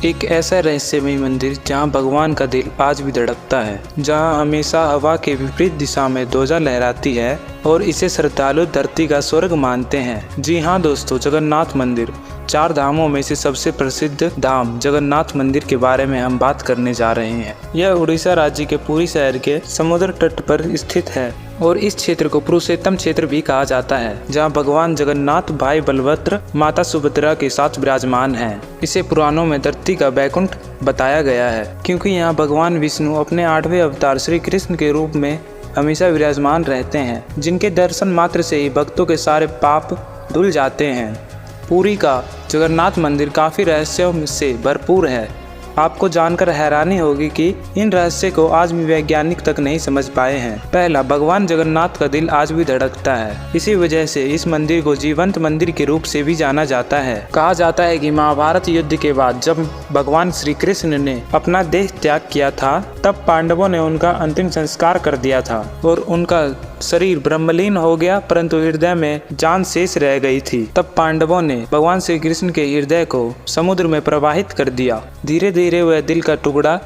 एक ऐसा रहस्यमय मंदिर जहां भगवान का दिल आज भी धड़कता है, जहां हमेशा हवा के विपरीत दिशा में ध्वजा लहराती है और इसे श्रद्धालु धरती का स्वर्ग मानते हैं। जी हाँ दोस्तों, जगन्नाथ मंदिर। 4 धामों में से सबसे प्रसिद्ध धाम जगन्नाथ मंदिर के बारे में हम बात करने जा रहे हैं। यह उड़ीसा राज्य के पुरी शहर के समुद्र तट पर स्थित है और इस क्षेत्र को पुरुषोत्तम क्षेत्र भी कहा जाता है, जहां भगवान जगन्नाथ भाई बलभद्र माता सुभद्रा के साथ विराजमान हैं। इसे पुराणों में धरती का बैकुंठ बताया गया है, क्योंकि यहाँ भगवान विष्णु अपने 8वें अवतार श्री कृष्ण के रूप में हमेशा विराजमान रहते हैं, जिनके दर्शन मात्र से ही भक्तों के सारे पाप धुल जाते हैं। पुरी का जगन्नाथ मंदिर काफ़ी रहस्यों से भरपूर है। आपको जानकर हैरानी होगी कि इन रहस्य को आज भी वैज्ञानिक तक नहीं समझ पाए हैं। पहला, भगवान जगन्नाथ का दिल आज भी धड़कता है। इसी वजह से इस मंदिर को जीवंत मंदिर के रूप से भी जाना जाता है। कहा जाता है कि महाभारत युद्ध के बाद जब भगवान श्री कृष्ण ने अपना देह त्याग किया था, तब पांडवों ने उनका अंतिम संस्कार कर दिया था और उनका शरीर ब्रह्मलीन हो गया, परंतु हृदय में जान शेष रह गई थी। तब पांडवों ने भगवान श्री कृष्ण के हृदय को समुद्र में प्रवाहित कर दिया। धीरे धीरे वह दिल का टुकड़ा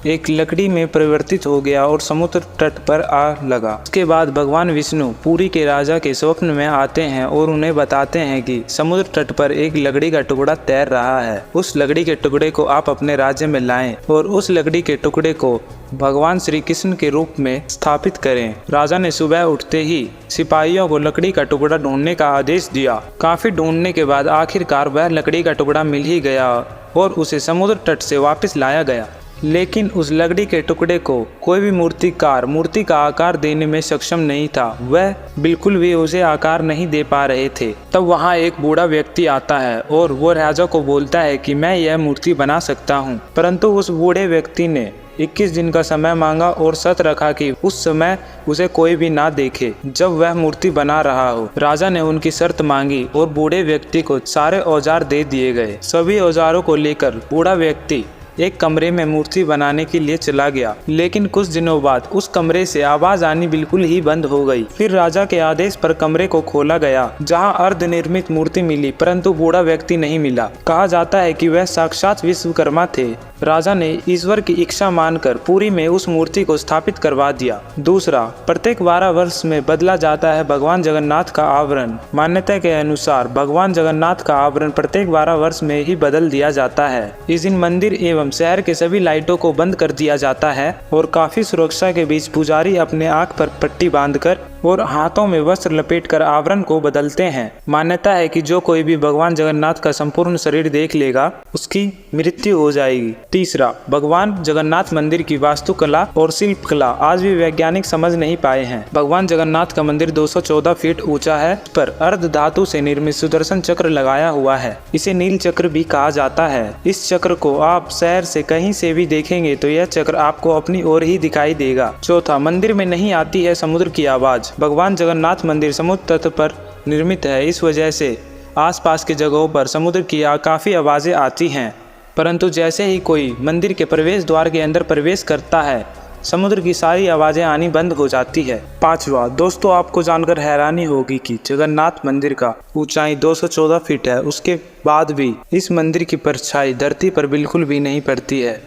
एक लकड़ी में परिवर्तित हो गया और समुद्र तट पर आ लगा। उसके बाद भगवान विष्णु पुरी के राजा के स्वप्न में आते हैं और उन्हें बताते हैं कि समुद्र तट पर एक लकड़ी का टुकड़ा तैर रहा है। उस लकड़ी के टुकड़े को आप अपने राज्य में लाएं और उस लकड़ी के टुकड़े को भगवान श्री कृष्ण के रूप में स्थापित करें। राजा ने सुबह उठते ही सिपाहियों को लकड़ी का टुकड़ा ढूंढने का आदेश दिया। काफी ढूंढने के बाद आखिरकार वह लकड़ी का टुकड़ा मिल ही गया और उसे समुद्र तट से वापस लाया गया। लेकिन उस लकड़ी के टुकड़े को कोई भी मूर्तिकार मूर्ति का आकार देने में सक्षम नहीं था। वह बिल्कुल भी उसे आकार नहीं दे पा रहे थे। तब वहाँ एक बूढ़ा व्यक्ति आता है और वो राजा को बोलता है कि मैं यह मूर्ति बना सकता हूँ। परंतु उस बूढ़े व्यक्ति ने 21 दिन का समय मांगा और शर्त रखा कि उस समय उसे कोई भी ना देखे जब वह मूर्ति बना रहा हो। राजा ने उनकी शर्त मांगी और बूढ़े व्यक्ति को सारे औजार दे दिए गए। सभी औजारों को लेकर बूढ़ा व्यक्ति एक कमरे में मूर्ति बनाने के लिए चला गया, लेकिन कुछ दिनों बाद उस कमरे से आवाज आनी बिल्कुल ही बंद हो गई। फिर राजा के आदेश पर कमरे को खोला गया, जहां अर्धनिर्मित मूर्ति मिली, परंतु बूढ़ा व्यक्ति नहीं मिला। कहा जाता है कि वह साक्षात विश्वकर्मा थे। राजा ने ईश्वर की इच्छा मानकर पुरी में उस मूर्ति को स्थापित करवा दिया। दूसरा, प्रत्येक 12 वर्ष में बदला जाता है भगवान जगन्नाथ का आवरण। मान्यता के अनुसार भगवान जगन्नाथ का आवरण प्रत्येक 12 वर्ष में ही बदल दिया जाता है। इस दिन मंदिर एवं शहर के सभी लाइटों को बंद कर दिया जाता है और काफी सुरक्षा के बीच पुजारी अपने आंख पर पट्टी बांधकर और हाथों में वस्त्र लपेटकर आवरण को बदलते हैं। मान्यता है कि जो कोई भी भगवान जगन्नाथ का संपूर्ण शरीर देख लेगा, उसकी मृत्यु हो जाएगी। तीसरा, भगवान जगन्नाथ मंदिर की वास्तुकला और शिल्पकला आज भी वैज्ञानिक समझ नहीं पाए हैं। भगवान जगन्नाथ का मंदिर 214 फीट ऊंचा है। इस पर अर्ध धातु से निर्मित सुदर्शन चक्र लगाया हुआ है। इसे नील चक्र भी कहा जाता है। इस चक्र को आप शहर से कहीं से भी देखेंगे तो यह चक्र आपको अपनी ओर ही दिखाई देगा। चौथा, मंदिर में नहीं आती है समुद्र की आवाज। भगवान जगन्नाथ मंदिर समुद्र तट पर निर्मित है। इस वजह से आसपास के जगहों पर समुद्र की काफ़ी आवाज़ें आती हैं, परंतु जैसे ही कोई मंदिर के प्रवेश द्वार के अंदर प्रवेश करता है, समुद्र की सारी आवाज़ें आनी बंद हो जाती है। पांचवा, दोस्तों आपको जानकर हैरानी होगी कि जगन्नाथ मंदिर का ऊंचाई 214 फीट है। उसके बाद भी इस मंदिर की परछाई धरती पर बिल्कुल भी नहीं पड़ती है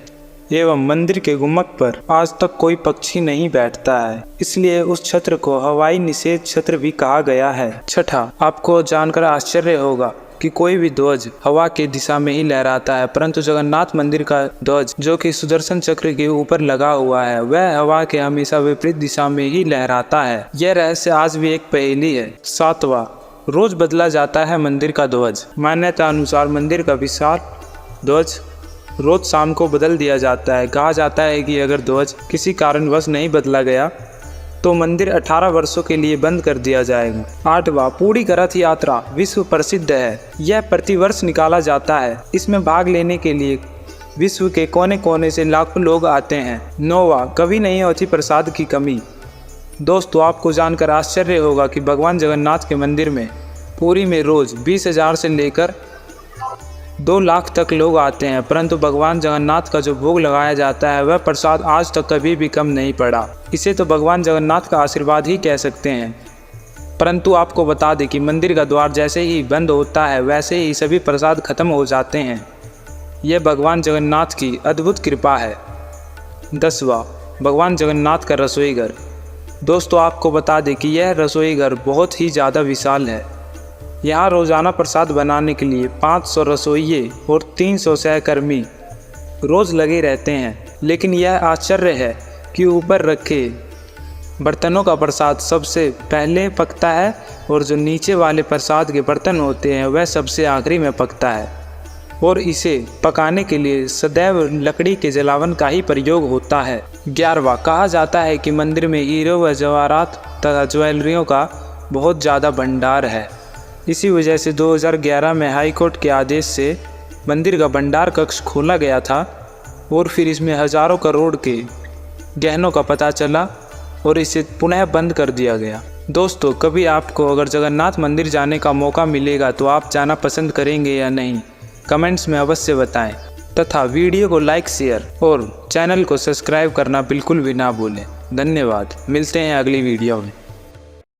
एवं मंदिर के गुम्बद पर आज तक कोई पक्षी नहीं बैठता है। इसलिए उस छत्र को हवाई निषेध छत्र भी कहा गया है। छठा, आपको जानकर आश्चर्य होगा कि कोई भी ध्वज हवा के दिशा में ही लहराता है, परंतु जगन्नाथ मंदिर का ध्वज जो कि सुदर्शन चक्र के ऊपर लगा हुआ है, वह हवा के हमेशा विपरीत दिशा में ही लहराता है। यह रहस्य आज भी एक पहेली है। सातवां, रोज बदला जाता है मंदिर का ध्वज। मान्यता अनुसार मंदिर का विशाल ध्वज रोज शाम को बदल दिया जाता है। कहा जाता है कि अगर ध्वज किसी कारणवश नहीं बदला गया तो मंदिर 18 वर्षों के लिए बंद कर दिया जाएगा। आठवां, पुरी का रथ यात्रा विश्व प्रसिद्ध है। यह प्रतिवर्ष निकाला जाता है। इसमें भाग लेने के लिए विश्व के कोने कोने से लाखों लोग आते हैं। नौवां, कभी नहीं होती प्रसाद की कमी। दोस्तों आपको जानकर आश्चर्य होगा कि भगवान जगन्नाथ के मंदिर में पुरी में रोज 20,000 से लेकर 2 लाख तक लोग आते हैं, परंतु भगवान जगन्नाथ का जो भोग लगाया जाता है वह प्रसाद आज तक कभी भी कम नहीं पड़ा। इसे तो भगवान जगन्नाथ का आशीर्वाद ही कह सकते हैं। परंतु आपको बता दें कि मंदिर का द्वार जैसे ही बंद होता है वैसे ही सभी प्रसाद खत्म हो जाते हैं। यह भगवान जगन्नाथ की अद्भुत कृपा है। 10वां, भगवान जगन्नाथ का रसोई घर। दोस्तों आपको बता दें कि यह रसोई घर बहुत ही ज़्यादा विशाल है। यहाँ रोज़ाना प्रसाद बनाने के लिए 500 रसोइये और 300 सहकर्मी रोज़ लगे रहते हैं। लेकिन यह आश्चर्य है कि ऊपर रखे बर्तनों का प्रसाद सबसे पहले पकता है और जो नीचे वाले प्रसाद के बर्तन होते हैं वह सबसे आखिरी में पकता है। और इसे पकाने के लिए सदैव लकड़ी के जलावन का ही प्रयोग होता है। 11वां, कहा जाता है कि मंदिर में हीरो व जवाहरात तथा ज्वेलरियों का बहुत ज़्यादा भंडार है। इसी वजह से 2011 में हाई कोर्ट के आदेश से मंदिर का भंडार कक्ष खोला गया था और फिर इसमें हज़ारों करोड़ के गहनों का पता चला और इसे पुनः बंद कर दिया गया। दोस्तों कभी आपको अगर जगन्नाथ मंदिर जाने का मौका मिलेगा तो आप जाना पसंद करेंगे या नहीं, कमेंट्स में अवश्य बताएं तथा वीडियो को लाइक, शेयर और चैनल को सब्सक्राइब करना बिल्कुल भी ना भूलें। धन्यवाद, मिलते हैं अगली वीडियो में।